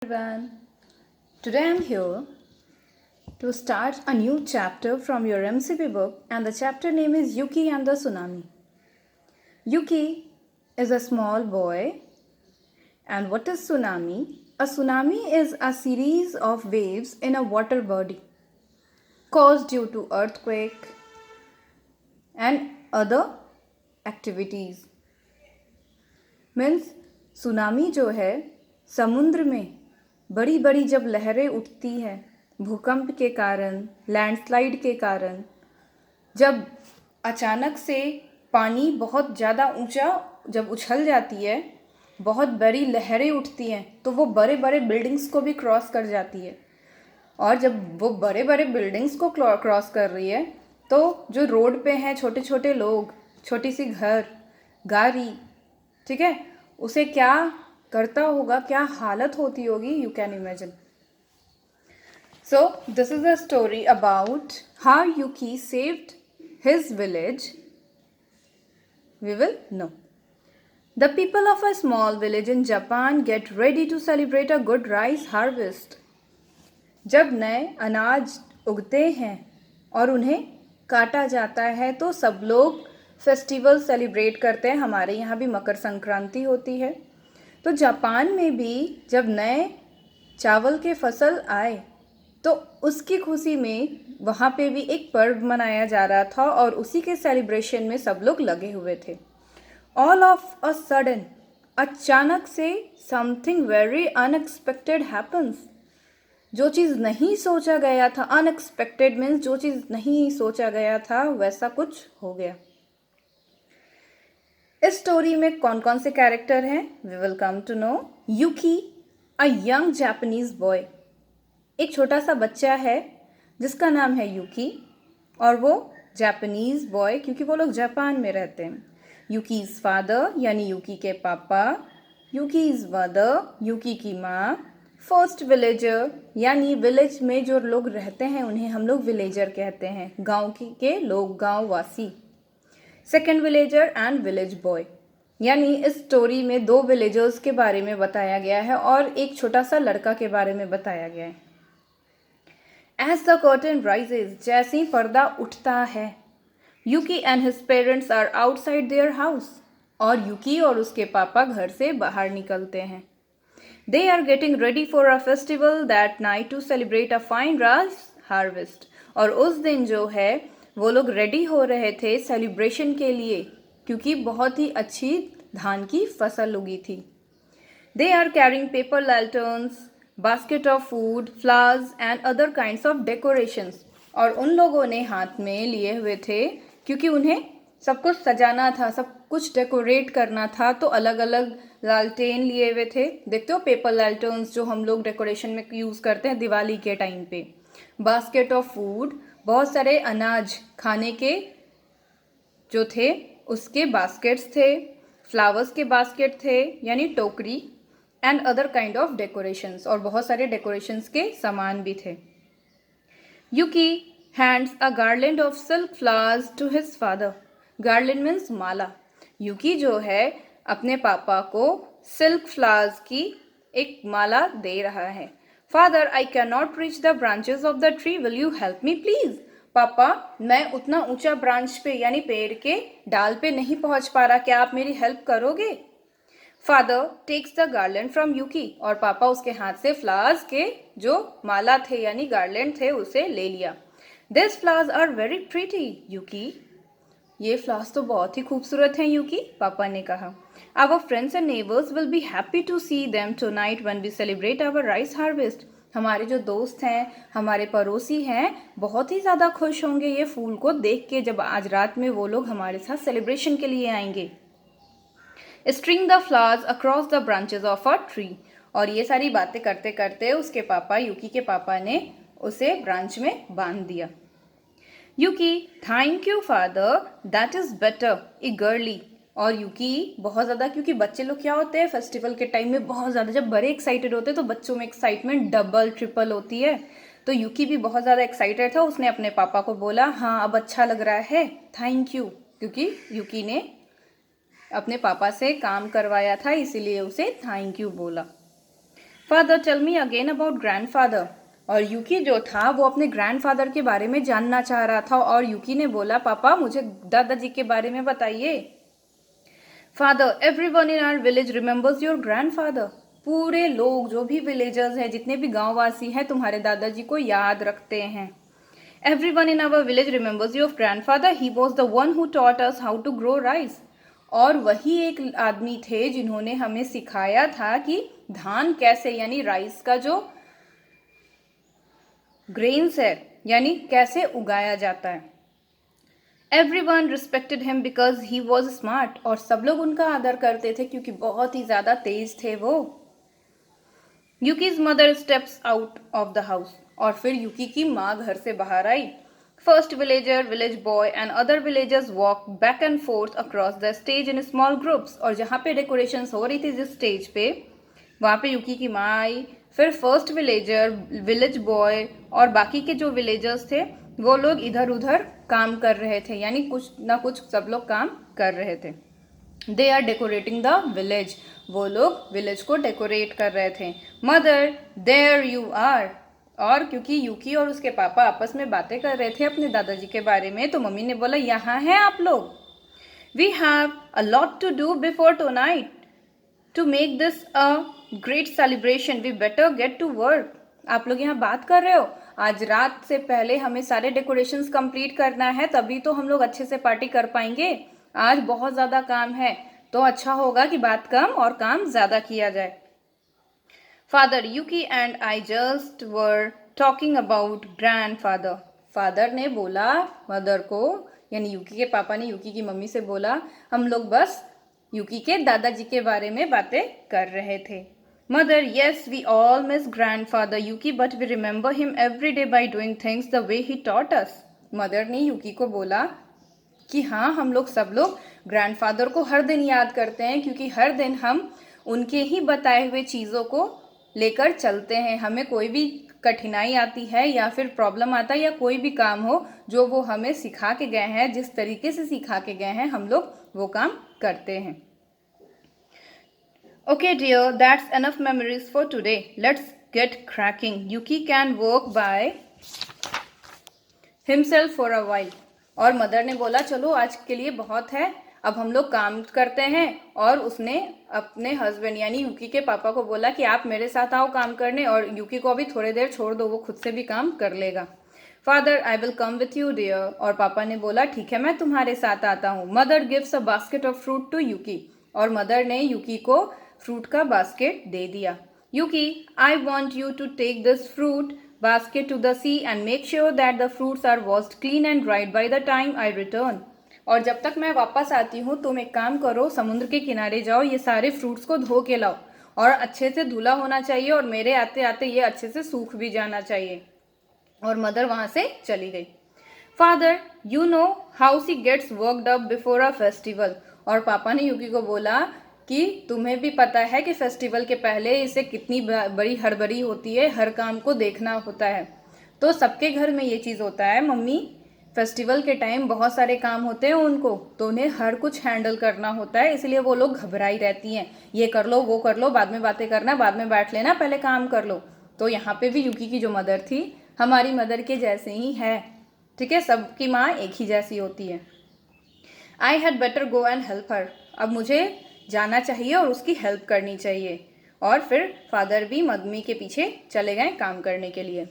Everyone. Today I'm here to start a new chapter from your MCP book, and the chapter name is Yuki and the Tsunami. Yuki is a small boy, and what is tsunami? A tsunami is a series of waves in a water body caused due to earthquake and other activities. Means tsunami जो है समुद्र में बड़ी बड़ी जब लहरें उठती हैं भूकंप के कारण, लैंडस्लाइड के कारण, जब अचानक से पानी बहुत ज़्यादा ऊंचा जब उछल जाती है, बहुत बड़ी लहरें उठती हैं, तो वो बड़े बड़े बिल्डिंग्स को भी क्रॉस कर जाती है। और जब वो बड़े बड़े बिल्डिंग्स को क्रॉस कर रही है तो जो रोड पे हैं छोटे छोटे लोग, छोटी सी घर, गाड़ी, ठीक है, उसे क्या करता होगा, क्या हालत होती होगी, you can imagine. So this is a story about how Yuki saved his village. We will know. The people of a small village in Japan get ready to celebrate a good rice harvest. जब नए अनाज उगते हैं और उन्हें काटा जाता है तो सब लोग फेस्टिवल सेलिब्रेट करते हैं। हमारे यहाँ भी मकर संक्रांति होती है, तो जापान में भी जब नए चावल के फसल आए तो उसकी खुशी में वहाँ पे भी एक पर्व मनाया जा रहा था और उसी के सेलिब्रेशन में सब लोग लगे हुए थे। ऑल ऑफ अ सडन, अचानक से समथिंग वेरी अनएक्सपेक्टेड हैपन्स। जो चीज़ नहीं सोचा गया था, अनएक्सपेक्टेड मीन्स जो चीज़ नहीं सोचा गया था वैसा कुछ हो गया। इस स्टोरी में कौन कौन से कैरेक्टर हैं, we will come to know. Yuki, a young Japanese boy, एक छोटा सा बच्चा है जिसका नाम है यूकी, और वो जापानीज बॉय क्योंकि वो लोग जापान में रहते हैं। यूकीज फादर यानी यूकी के पापा, यूकीज मदर यूकी की माँ, फर्स्ट विलेजर यानी विलेज में जो लोग रहते हैं उन्हें हम लोग विलेजर कहते हैं, गांव के लोग, गांव वासी। Second villager and village boy, यानी इस स्टोरी में दो विलेजर्स के बारे में बताया गया है और एक छोटा सा लड़का के बारे में बताया गया है। एज द कर्टन राइजेज, जैसे ही पर्दा उठता है, Yuki and his parents are outside their house, और यूकी और उसके पापा घर से बाहर निकलते हैं। They are getting ready for a festival that night to celebrate a fine rice harvest, और उस दिन जो है वो लोग रेडी हो रहे थे सेलिब्रेशन के लिए क्योंकि बहुत ही अच्छी धान की फसल उगी थी। They are carrying paper lanterns, basket of food, flowers and other kinds of decorations, और उन लोगों ने हाथ में लिए हुए थे क्योंकि उन्हें सब कुछ सजाना था, सब कुछ डेकोरेट करना था, तो अलग अलग लालटेन लिए हुए थे। देखते हो पेपर लैंटर्न्स जो हम लोग डेकोरेशन में यूज़ करते हैं दिवाली के टाइम पे। बास्केट ऑफ फूड, बहुत सारे अनाज खाने के जो थे उसके बास्केट्स थे, फ्लावर्स के बास्केट थे यानी टोकरी, and other kind of decorations, और बहुत सारे डेकोरेशंस के सामान भी थे। Yuki hands a garland of silk flowers to his father. Garland means माला। यूकी जो है अपने पापा को सिल्क फ्लावर्स की एक माला दे रहा है। Father, I can not reach the branches of the tree, will you help me please. पापा, मैं उतना ऊंचा ब्रांच पे यानी पेड़ के डाल पे नहीं पहुंच पा रहा, क्या आप मेरी हेल्प करोगे? Father takes the garland from Yuki, और पापा उसके हाथ से फ्लावर्स के जो माला थे यानी गार्लैंड थे उसे ले लिया। This flowers are very pretty Yuki, ये फ्लावर्स तो बहुत ही खूबसूरत हैं यूकी, पापा ने कहा। Our friends and neighbours will be happy to see them tonight when we celebrate our rice harvest. हमारे जो दोस्त हैं, हमारे पड़ोसी हैं, बहुत ही ज़्यादा खुश होंगे ये फूल को देख के जब आज रात में वो लोग हमारे साथ सेलिब्रेशन के लिए आएंगे। String the flowers across the branches of a tree, और ये सारी बातें करते करते उसके पापा, यूकी के पापा ने उसे ब्रांच में बांध दिया। Yuki, thank you father, that is better eagerly, और यूकी बहुत ज़्यादा, क्योंकि बच्चे लोग क्या होते हैं फेस्टिवल के टाइम में बहुत ज़्यादा जब बड़े एक्साइटेड होते हैं तो बच्चों में एक्साइटमेंट डबल ट्रिपल होती है, तो यूकी भी बहुत ज़्यादा एक्साइटेड था। उसने अपने पापा को बोला, हाँ अब अच्छा लग रहा है, थैंक यू, क्योंकि यूकी ने अपने पापा से काम करवाया था इसीलिए उसे थैंक यू बोला। Father tell me again about grandfather. और यूकी जो था वो अपने ग्रैंडफादर के बारे में जानना चाह रहा था और यूकी ने बोला पापा मुझे दादाजी के बारे में बताइए। Father everyone in our village remembers your grandfather. पूरे लोग जो भी विलेजर्स हैं जितने भी गांववासी हैं तुम्हारे दादाजी को याद रखते हैं। Everyone in our village remembers your grandfather, he was the one who taught us how to grow rice. और वही एक आदमी थे जिन्होंने हमें सिखाया था कि धान कैसे यानी राइस का जो ग्रेन्स है यानी कैसे उगाया जाता है। Everyone respected him because he was smart. और सब लोग उनका आदर करते थे क्योंकि बहुत ही ज्यादा तेज थे वो। Yuki's mother steps out of the house. और फिर यूकी की माँ घर से बाहर आई। First villager, village boy and other villagers walk back and forth across the stage in small groups. और जहाँ पे डेकोरेशन हो रही थी जिस स्टेज पे वहाँ पे यूकी की माँ आई। फिर फर्स्ट विलेजर, विलेज बॉय और बाकी के जो विलेजर्स थे वो लोग इधर उधर काम कर रहे थे यानी कुछ ना कुछ सब लोग काम कर रहे थे। They are decorating the village. वो लोग विलेज को डेकोरेट कर रहे थे। Mother there you are. और क्योंकि यूकी और उसके पापा आपस में बातें कर रहे थे अपने दादाजी के बारे में तो मम्मी ने बोला यहाँ हैं आप लोग। We have a lot to do before tonight to make this a great celebration, we better get to work. आप लोग यहाँ बात कर रहे हो, आज रात से पहले हमें सारे डेकोरेशंस कंप्लीट करना है तभी तो हम लोग अच्छे से पार्टी कर पाएंगे। आज बहुत ज़्यादा काम है तो अच्छा होगा कि बात कम और काम ज़्यादा किया जाए। Father Yuki and I just were talking about grandfather. Father ने बोला मदर को यानी यूकी के पापा ने यूकी की मम्मी से बोला हम लोग बस यूकी के दादाजी के बारे में बातें कर रहे थे। Mother yes we all miss grandfather Yuki but we remember him every day by doing things the way he taught us. Mother ने यूकी को बोला कि हाँ हम लोग सब लोग ग्रैंडफादर को हर दिन याद करते हैं क्योंकि हर दिन हम उनके ही बताए हुए चीज़ों को लेकर चलते हैं। हमें कोई भी कठिनाई आती है या फिर प्रॉब्लम आता है या कोई भी काम हो जो वो हमें सिखा के गए हैं, जिस तरीके से सिखा के गए हैं हम लोग वो काम करते हैं। Okay dear, that's enough memories for today. Let's get cracking. Yuki can work by himself for a while. और मदर ने बोला चलो आज के लिए बहुत है, अब हम लोग काम करते हैं। और उसने अपने हस्बैंड यानी यूकी के पापा को बोला कि आप मेरे साथ आओ काम करने और यूकी को अभी थोड़ी देर छोड़ दो, वो खुद से भी काम कर लेगा। Father I will come with you dear. और पापा ने बोला ठीक है मैं तुम्हारे साथ आता हूँ। Mother gives a basket of fruit to Yuki. और मदर ने यूकी को फ्रूट का बास्केट दे दिया। Yuki I want you to take this fruit basket to the sea and make sure that the fruits are washed clean and dried by the time I return. और जब तक मैं वापस आती हूँ तुम एक काम करो, समुद्र के किनारे जाओ, ये सारे फ्रूट्स को धो के लाओ और अच्छे से धुला होना चाहिए और मेरे आते आते ये अच्छे से सूख भी जाना चाहिए। और मदर वहाँ से चली गई। Father you know how she gets worked up before a festival. और पापा ने यूकी को बोला कि तुम्हें भी पता है कि फेस्टिवल के पहले इसे कितनी बड़ी हड़बड़ी होती है, हर काम को देखना होता है। तो सबके घर में ये चीज़ होता है, मम्मी फेस्टिवल के टाइम बहुत सारे काम होते हैं उनको, तो उन्हें हर कुछ हैंडल करना होता है, इसलिए वो लोग घबराई रहती हैं, ये कर लो वो कर लो, बाद में बातें करना, बाद में बैठ लेना, पहले काम कर लो। तो यहाँ पे भी यूकी की जो मदर थी हमारी मदर के जैसे ही है, ठीक है, सबकी माँ एक ही जैसी होती है। I had better go and help her. अब मुझे जाना चाहिए और उसकी हेल्प करनी चाहिए। और फिर फादर भी मम्मी के पीछे चले गए काम करने के लिए।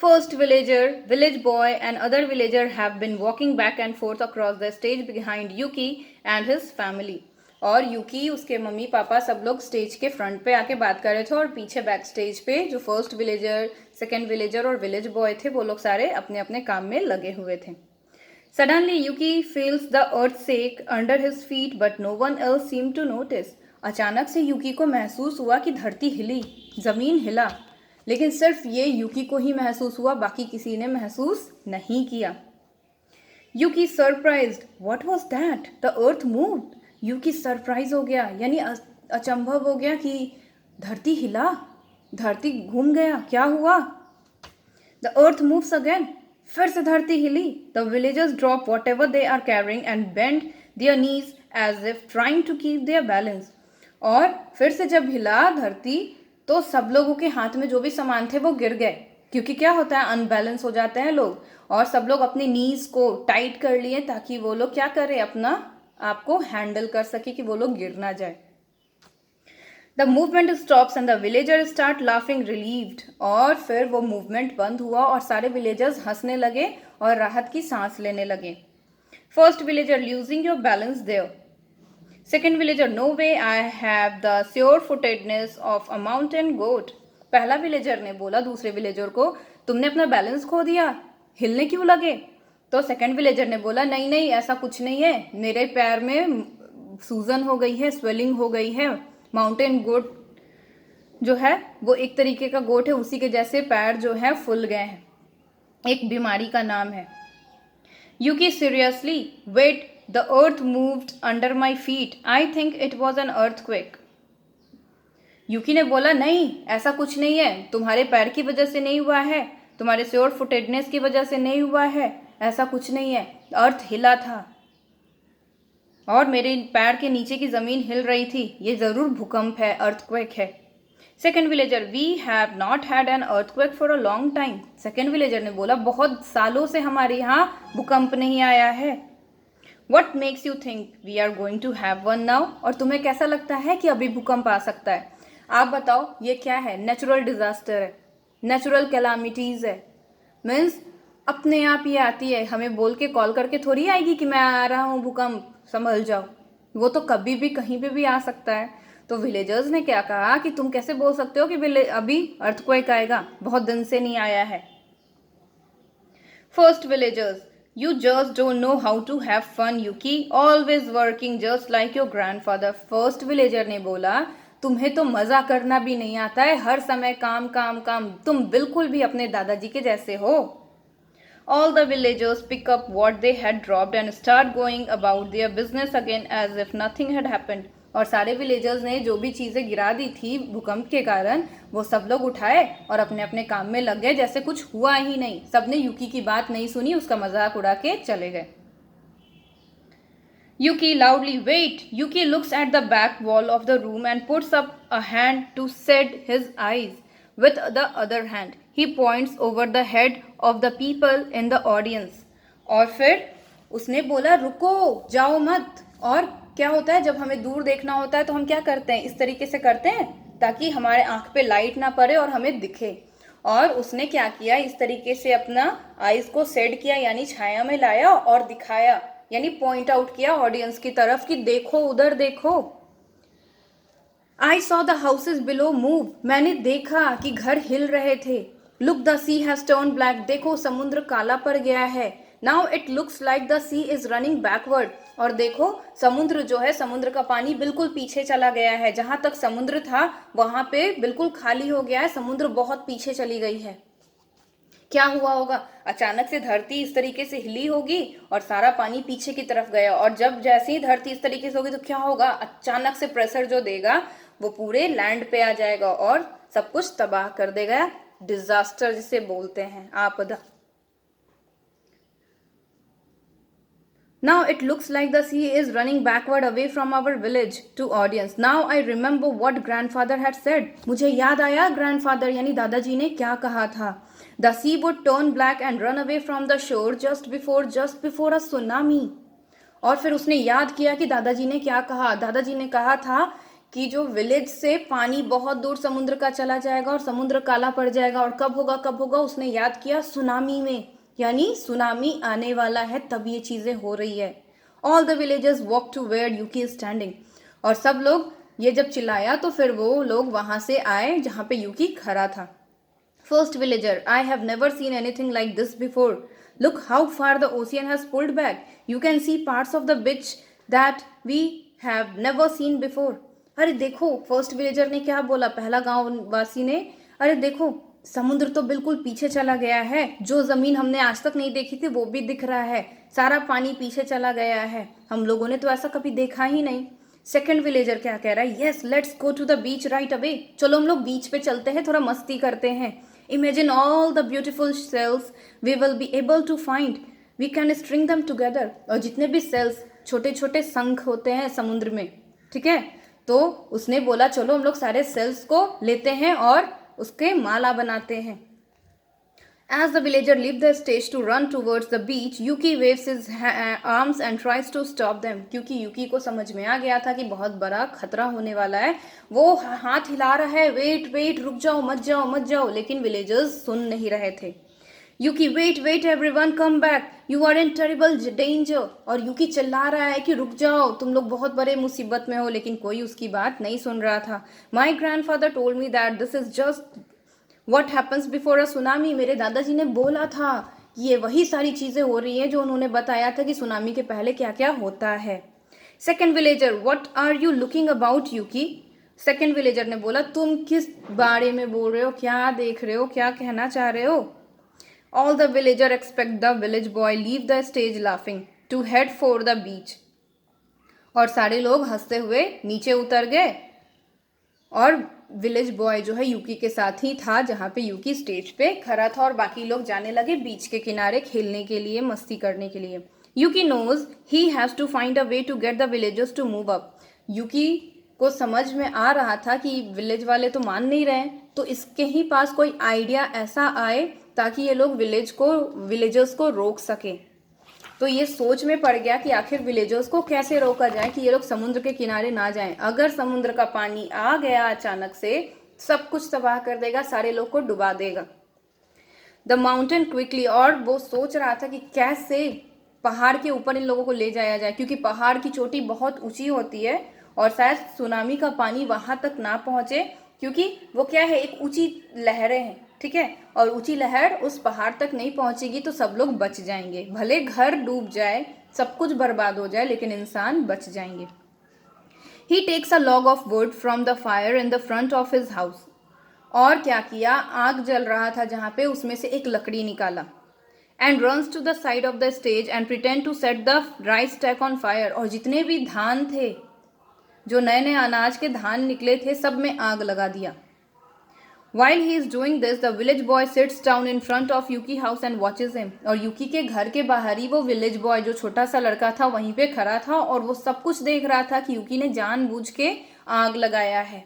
First villager, village boy and other villager have been walking back and forth across the stage behind Yuki and his family. और यूकी उसके मम्मी पापा सब लोग स्टेज के फ्रंट पे आके बात कर रहे थे और पीछे बैक स्टेज पे जो फर्स्ट विलेजर, सेकेंड विलेजर और विलेज बॉय थे वो लोग सारे अपने अपने काम में लगे हुए थे। Suddenly, Yuki feels the earth shake under his feet, but no one else seemed to notice. अचानक से यूकी को महसूस हुआ कि धरती हिली, जमीन हिला, लेकिन सिर्फ ये यूकी को ही महसूस हुआ, बाकी किसी ने महसूस नहीं किया। Yuki surprised, what was that? The earth moved. Yuki surprise हो गया यानी अचंभव हो गया कि धरती हिला, धरती घूम गया, क्या हुआ? The earth moves again. फिर से धरती हिली। The villagers drop whatever they are carrying and bend their knees as if trying to keep their balance. और फिर से जब हिला धरती तो सब लोगों के हाथ में जो भी सामान थे वो गिर गए, क्योंकि क्या होता है, अनबैलेंस हो जाते हैं लोग, और सब लोग अपनी नीज को टाइट कर लिए ताकि वो लोग क्या करें, अपना आपको हैंडल कर सके कि वो लोग गिर ना जाए। The movement stops and the villager start laughing relieved. और फिर वो मूवमेंट बंद हुआ और सारे विलेजर्स हंसने लगे और राहत की सांस लेने लगे। First villager, losing your balance there. Second villager, no way, I have the sure footedness of a mountain goat. पहला विलेजर ने बोला दूसरे विलेजर को, तुमने अपना बैलेंस खो दिया, हिलने क्यों लगे? तो सेकेंड विलेजर ने बोला, नहीं नहीं, ऐसा कुछ नहीं है, मेरे पैर में सूजन हो गई है, स्वेलिंग हो गई है। माउंटेन गोट जो है वो एक तरीके का गोट है, उसी के जैसे पैर जो है फूल गए हैं, एक बीमारी का नाम है। Yuki, seriously? Wait, the earth moved under my feet. I think it was an earthquake. यूकी ने बोला, नहीं, ऐसा कुछ नहीं है, तुम्हारे पैर की वजह से नहीं हुआ है, तुम्हारे श्योर फुटेडनेस की वजह से नहीं हुआ है, ऐसा कुछ नहीं है, अर्थ हिला था और मेरे पैर के नीचे की जमीन हिल रही थी, ये जरूर भूकंप है, अर्थक्वेक है। Second villager, we have not had an earthquake for a long time. Second villager ने बोला, बहुत सालों से हमारे यहाँ भूकंप नहीं आया है। What makes you think we are going to have one now? और तुम्हें कैसा लगता है कि अभी भूकंप आ सकता है? आप बताओ, ये क्या है? नेचुरल डिजास्टर है, नेचुरल कैलामिटीज है। मीन्स अपने आप ये आती है, हमें बोल के कॉल करके थोड़ी आएगी कि मैं आ रहा हूँ भूकंप, संभल जाओ। वो तो कभी भी कहीं पे भी आ सकता है। तो विलेजर्स ने क्या कहा कि तुम कैसे बोल सकते हो कि अभी अर्थक्वेक आएगा, बहुत दिन से नहीं आया है। First villagers, you just don't know how to have fun Yuki, always working just like your grandfather. First villager ने बोला, तुम्हें तो मजा करना भी नहीं आता है, हर समय काम काम काम, तुम बिल्कुल भी अपने दादाजी के जैसे हो। All the villagers pick up what they had dropped and start going about their business again as if nothing had happened. और सारे विलेजर्स ने जो भी चीज़ें गिरा दी थी भूकंप के कारण, वो सब लोग उठाए और अपने अपने काम में लग गए जैसे कुछ हुआ ही नहीं। सबने यूकी की बात नहीं सुनी, उसका मजाक उड़ा के चले गए। Yuki loudly, wait! Yuki looks at the back wall of the room and puts up a hand to shade his eyes. With the other hand, he points over the head of the people in the audience. और फिर उसने बोला, रुको, जाओ मत। और क्या होता है, जब हमें दूर देखना होता है तो हम क्या करते हैं, इस तरीके से करते हैं ताकि हमारे आंख पे लाइट ना पड़े और हमें दिखे। और उसने क्या किया, इस तरीके से अपना आईज को सेड किया, यानी छाया में लाया और दिखाया, यानी पॉइंट आउट किया ऑडियंस की तरफ कि देखो, उधर देखो। I saw the houses below move, मैंने देखा कि घर हिल रहे थे। Look the sea has turn black, देखो समुद्र काला पड़ गया है। Now it looks like the sea is running backward, और देखो समुद्र जो है, समुद्र का पानी बिल्कुल पीछे चला गया है, जहां तक समुद्र था वहां पे बिल्कुल खाली हो गया है, समुद्र बहुत पीछे चली गई है। क्या हुआ होगा, अचानक से धरती इस तरीके से हिली होगी और सारा पानी पीछे की तरफ गया, और जब जैसे ही धरती इस तरीके से होगी तो क्या होगा, अचानक से प्रेशर जो देगा वो पूरे लैंड पे आ जाएगा और सब कुछ तबाह कर देगा। डिजास्टर जिसे बोलते हैं, आपदा। Now it looks like the sea is running backward away from our village to audience. Now I remember what grandfather had said. मुझे याद आया grandfather यानी दादाजी ने क्या कहा था। The sea would turn black and run away from the shore just before a tsunami. और फिर उसने याद किया कि दादाजी ने क्या कहा। दादाजी ने कहा था कि जो विलेज से पानी बहुत दूर समुद्र का चला जाएगा और समुद्र काला पड़ जाएगा, और कब होगा, उसने याद किया सुनामी में, यानी सुनामी आने वाला है, तब ये चीजें हो रही है। All the villagers walk to where Yuki is standing, और सब लोग ये जब चिल्लाया तो फिर वो लोग वहां से आए जहां पे यूकी खड़ा था। First villager, I have never seen anything like this before, look how far the ocean has pulled back, you can see parts of the beach that we have never seen before. अरे देखो, first villager ने क्या बोला, पहला गांव वासी ने, अरे देखो समुद्र तो बिल्कुल पीछे चला गया है, जो जमीन हमने आज तक नहीं देखी थी वो भी दिख रहा है, सारा पानी पीछे चला गया है, हम लोगों ने तो ऐसा कभी देखा ही नहीं। सेकंड विलेजर क्या कह रहा है, yes let's go to the beach right away, चलो हम लोग बीच पे चलते हैं, थोड़ा मस्ती करते हैं। Imagine all the beautiful shells we will be able to find, we can string them together. और जितने भी सेल्स, छोटे छोटे शंख होते हैं समुद्र में, ठीक है, तो उसने बोला चलो हम लोग सारे सेल्स को लेते हैं और उसके माला बनाते हैं। As the villager leaves the stage to run towards the beach, Yuki waves his arms and tries to stop them. क्योंकि यूकी को समझ में आ गया था कि बहुत बड़ा खतरा होने वाला है, वो हाथ हिला रहा है, वेट वेट, रुक जाओ, मत जाओ, मत जाओ, लेकिन विलेजर्स सुन नहीं रहे थे। Yuki wait wait everyone come back, you are in terrible danger. और यूकी चिल्ला रहा है कि रुक जाओ, तुम लोग बहुत बड़े मुसीबत में हो, लेकिन कोई उसकी बात नहीं सुन रहा था। माई grandfather told me that this is just What happens before a tsunami? मेरे दादाजी ने बोला था ये वही सारी चीज़ें हो रही हैं जो उन्होंने बताया था कि सुनामी के पहले क्या क्या होता है। Second villager, what are you looking about Yuki? Second villager ने बोला तुम किस बारे में बोल रहे हो, क्या देख रहे हो, क्या कहना चाह रहे हो? All the villager expect the village boy leave the stage laughing to head for the beach. और सारे लोग हंसते हुए नीचे उतर गए और विलेज बॉय जो है यूकी के साथ ही था, जहाँ पे यूकी स्टेज पे खड़ा था और बाकी लोग जाने लगे बीच के किनारे खेलने के लिए, मस्ती करने के लिए। Yuki knows he has to find a way to get the villagers to move up. Yuki को समझ में आ रहा था कि विलेज वाले तो मान नहीं रहे, तो इसके ही पास कोई आइडिया ऐसा आए ताकि ये लोग विलेजर्स को रोक सके। तो ये सोच में पड़ गया कि आखिर विलेजर्स को कैसे रोका जाए कि ये लोग समुद्र के किनारे ना जाएं। अगर समुद्र का पानी आ गया अचानक से, सब कुछ तबाह कर देगा, सारे लोग को डुबा देगा। द माउंटेन क्विकली, और वो सोच रहा था कि कैसे पहाड़ के ऊपर इन लोगों को ले जाया जाए, क्योंकि पहाड़ की चोटी बहुत ऊंची होती है और शायद सुनामी का पानी वहां तक ना पहुंचे, क्योंकि वो क्या है, एक ऊंची लहरें हैं, ठीक है, और ऊंची लहर उस पहाड़ तक नहीं पहुंचेगी तो सब लोग बच जाएंगे। भले घर डूब जाए, सब कुछ बर्बाद हो जाए, लेकिन इंसान बच जाएंगे। He takes a log of wood from the fire in the front of his house. और क्या किया, आग जल रहा था जहाँ पे, उसमें से एक लकड़ी निकाला। And runs to the side of the stage and pretend to set the rice stack on fire. और जितने भी धान थे, जो नए नए अनाज के धान निकले थे, सब में आग लगा दिया। While he is doing this, the village boy sits down in front of Yuki house and watches him. और यूकी के घर के बाहर ही वो विलेज बॉय, जो छोटा सा लड़का था, वहीं पे खड़ा था और वो सब कुछ देख रहा था कि यूकी ने जानबूझ के आग लगाया है।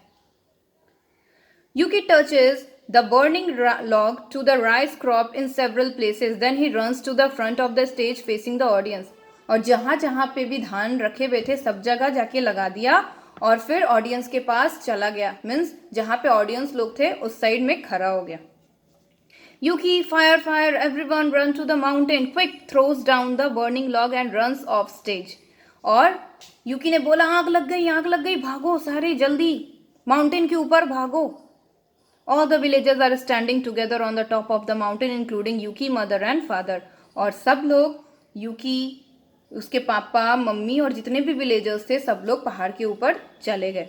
Yuki touches the burning log to the rice crop in several places. Then he runs to the front of the stage facing the audience. और जहाँ जहाँ पे भी धान रखे हुए थे, सब जगह जाके लगा दिया और फिर ऑडियंस के पास चला गया। मीन्स जहाँ पे ऑडियंस लोग थे उस साइड में खड़ा हो गया। Yuki, fire fire, everyone run to the mountain quick, throws down the burning log and runs off stage. और यूकी ने बोला आग लग गई, आग लग गई, भागो सारे जल्दी, माउंटेन के ऊपर भागो। All the villagers are standing together on the top of the mountain including Yuki mother and father. और सब लोग, यूकी, उसके पापा, मम्मी और जितने भी विलेजर्स थे, सब लोग पहाड़ के ऊपर चले गए।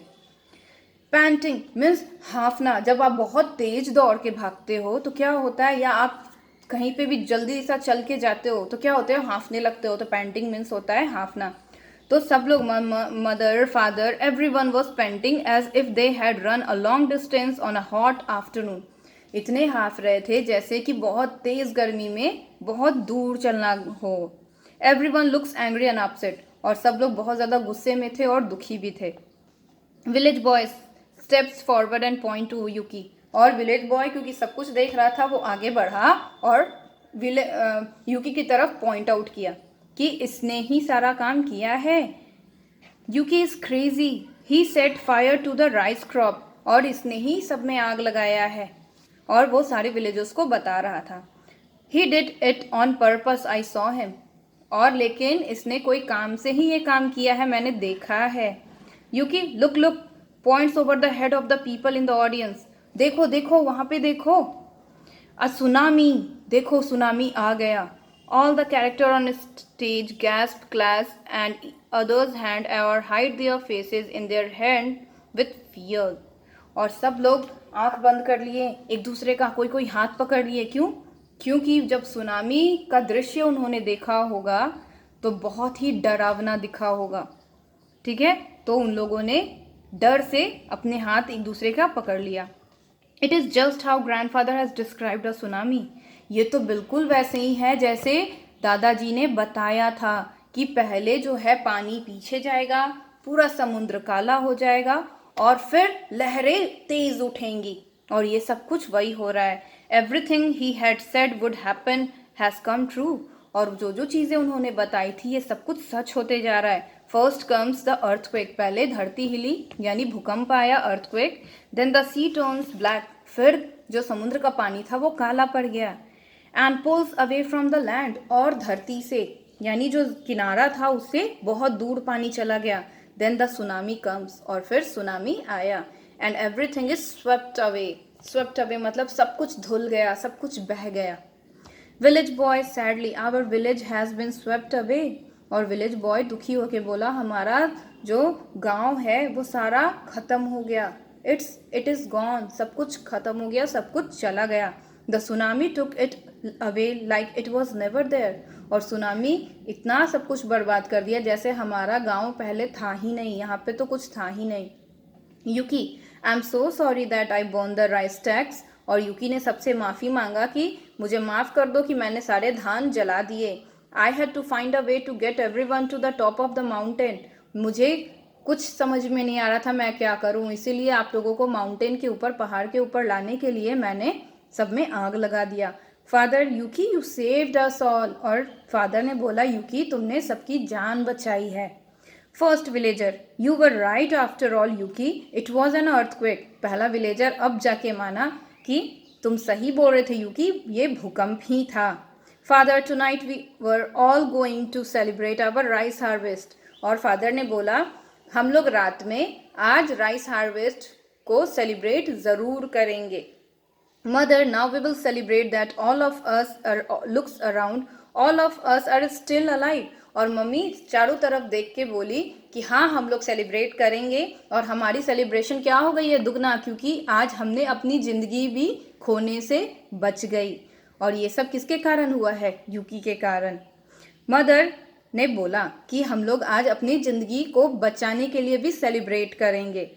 पैंटिंग मीन्स हाफना। जब आप बहुत तेज दौड़ के भागते हो तो क्या होता है, या आप कहीं पे भी जल्दी सा चल के जाते हो तो क्या होते हो, हाफने लगते हो। तो पैंटिंग मीन्स होता है हाफना। तो सब लोग, mother, father, everyone was panting as if they had run a long distance on a hot afternoon. इतने हाफ रहे थे जैसे कि बहुत तेज गर्मी में बहुत दूर चलना हो। Everyone looks angry and upset. और सब लोग बहुत ज़्यादा गुस्से में थे और दुखी भी थे। Village boy steps forward and point to Yuki. और विलेज बॉय क्योंकि सब कुछ देख रहा था, वो आगे बढ़ा और यूकी की तरफ पॉइंट आउट किया कि इसने ही सारा काम किया है। Yuki is crazy, he set fire to the rice crop. और इसने ही सब में आग लगाया है। और वो सारे विलेजर्स को बता रहा था। He did it on purpose, I saw him. और लेकिन इसने कोई काम से ही ये काम किया है, मैंने देखा है। Yuki, look look, points over the head of the people in the audience. देखो देखो, वहाँ पे देखो। अ सुनामी, देखो सुनामी आ गया। All the character on stage gasp, clash and others hand or hide their faces in their hand with fear. और सब लोग आंख बंद कर लिए, एक दूसरे का कोई कोई हाथ पकड़ लिए। क्यों? क्योंकि जब सुनामी का दृश्य उन्होंने देखा होगा तो बहुत ही डरावना दिखा होगा, ठीक है। तो उन लोगों ने डर से अपने हाथ एक दूसरे का पकड़ लिया। It is just how grandfather has described a tsunami. ये तो बिल्कुल वैसे ही है जैसे दादाजी ने बताया था कि पहले जो है पानी पीछे जाएगा, पूरा समुद्र काला हो जाएगा और फिर लहरें तेज उठेंगी। और ये सब कुछ वही हो रहा है। Everything he had said would happen has come true. और जो जो चीजें उन्होंने बताई थी ये सब कुछ सच होते जा रहा है। फर्स्ट कम्स द अर्थक्वेक, पहले धरती हिली यानी भूकंप आया, earthquake. Then the sea turns black, फिर जो समुद्र का पानी था वो काला पड़ गया। And pulls away from the land, और धरती से यानी जो किनारा था उससे बहुत दूर पानी चला गया। देन द सुनामी कम्स, और फिर सुनामी आया। And everything is swept away, swept away मतलब सब कुछ धुल गया, सब कुछ बह गया। Village boy sadly, our village has been swept away. और विलेज बॉय दुखी होके बोला हमारा जो गांव है वो सारा खत्म हो गया। इट इज गॉन, सब कुछ खत्म हो गया, सब कुछ चला गया। The tsunami took it away like it was never there. और सुनामी इतना सब कुछ बर्बाद कर दिया जैसे हमारा गांव पहले था ही नहीं, यहाँ पे तो कुछ था ही नहीं। Yuki, I am so sorry that I burn the rice stacks. और यूकी ने सबसे माफ़ी मांगा कि मुझे माफ़ कर दो कि मैंने सारे धान जला दिए। I had to find a way to get everyone to the top of the mountain. मुझे कुछ समझ में नहीं आ रहा था मैं क्या करूं, इसीलिए आप लोगों को माउंटेन के ऊपर, पहाड़ के ऊपर लाने के लिए मैंने सब में आग लगा दिया। Father, Yuki you saved us all. और फादर ने बोला यूकी तुमने सबकी जान बचाई है। First villager, you were right after all Yuki, it was an earthquake. पहला विलेजर अब जाके माना कि तुम सही बोल रहे थे यूकी, ये भूकंप ही था। Father, tonight we were all going to celebrate our rice harvest. और फादर ने बोला हम लोग रात में आज राइस हार्वेस्ट को सेलिब्रेट ज़रूर करेंगे। Mother, now we will celebrate that all of us looks around, all of us are still alive. और मम्मी चारों तरफ देख के बोली कि हाँ हम लोग सेलिब्रेट करेंगे। और हमारी सेलिब्रेशन क्या हो गई है, दुगना, क्योंकि आज हमने अपनी ज़िंदगी भी खोने से बच गई। और ये सब किसके कारण हुआ है, यूकी के कारण। मदर ने बोला कि हम लोग आज अपनी ज़िंदगी को बचाने के लिए भी सेलिब्रेट करेंगे।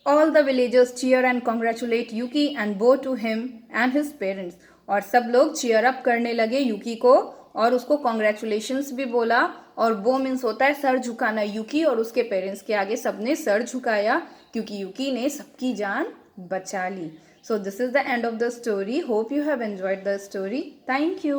All the villagers cheer and congratulate Yuki and bow to him and his parents. और सब लोग चीयर अप करने लगे यूकी को और उसको कॉन्ग्रेचुलेशंस भी बोला। और वो मीन्स होता है सर झुकाना। यूकी और उसके पेरेंट्स के आगे सबने सर झुकाया क्योंकि यूकी ने सबकी जान बचा ली। So this is the end of the story. Hope you have enjoyed the story. Thank you.